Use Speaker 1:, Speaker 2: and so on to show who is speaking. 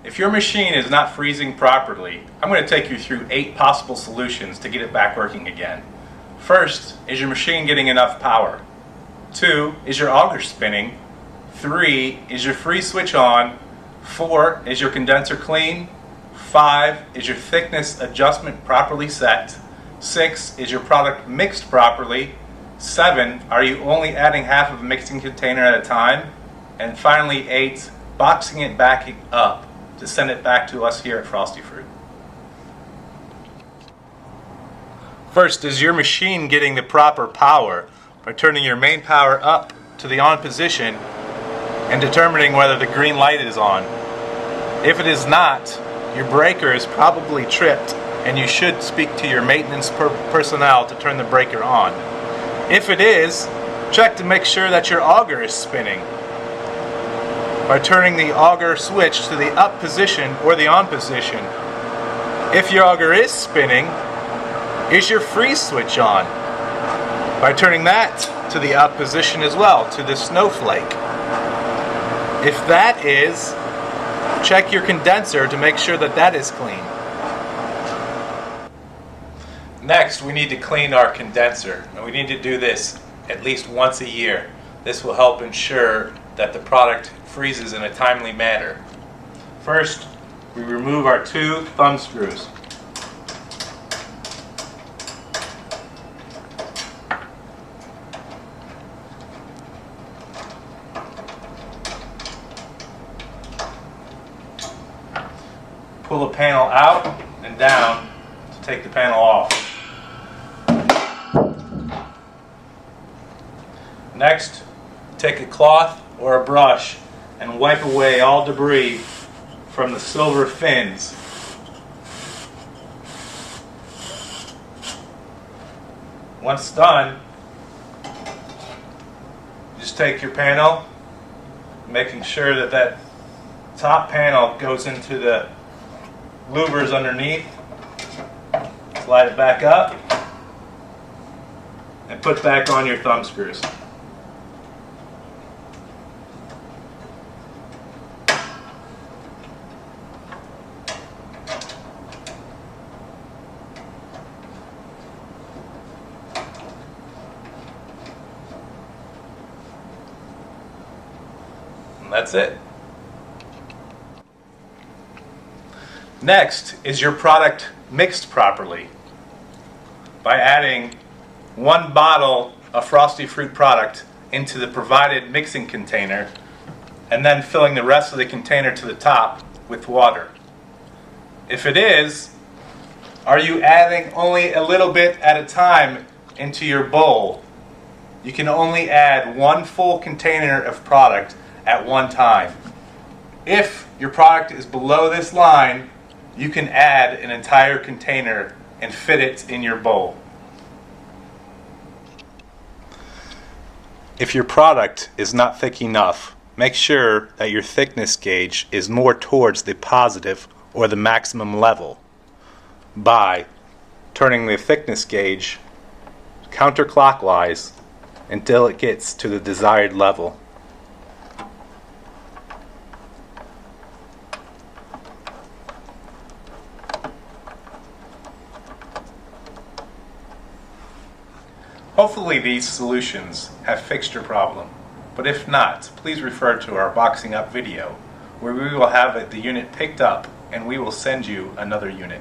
Speaker 1: If your machine is not freezing properly, I'm going to take you through 8 possible solutions to get it back working again. First, is your machine getting enough power? 2, is your auger spinning? 3, is your freeze switch on? 4, is your condenser clean? 5, is your thickness adjustment properly set? 6, is your product mixed properly? 7, are you only adding half of a mixing container at a time? And finally 8, boxing it back up to send it back to us here at Frosty Fruit. First, is your machine getting the proper power by turning your main power up to the on position and determining whether the green light is on. If it is not, your breaker is probably tripped and you should speak to your maintenance personnel to turn the breaker on. If it is, check to make sure that your auger is spinning by turning the auger switch to the up position or the on position. If your auger is spinning, is your freeze switch on by turning that to the up position as well, to the snowflake. If that is, check your condenser to make sure that that is clean. Next, we need to clean our condenser, and we need to do this at least once a year. This will help ensure that the product freezes in a timely manner. First, we remove our 2 thumb screws. Pull the panel out and down to take the panel off. Next, take a cloth or a brush and wipe away all debris from the silver fins. Once done, just take your panel, making sure that that top panel goes into the louvers underneath. Slide it back up and put back on your thumb screws. And that's it. Next, is your product mixed properly? By adding 1 bottle of Frosty Fruit product into the provided mixing container and then filling the rest of the container to the top with water. If it is, are you adding only a little bit at a time into your bowl? You can only add 1 full container of product at one time. If your product is below this line, you can add an entire container and fit it in your bowl. If your product is not thick enough, make sure that your thickness gauge is more towards the positive or the maximum level by turning the thickness gauge counterclockwise until it gets to the desired level. Hopefully these solutions have fixed your problem, but if not, please refer to our boxing up video where we will have the unit picked up and we will send you another unit.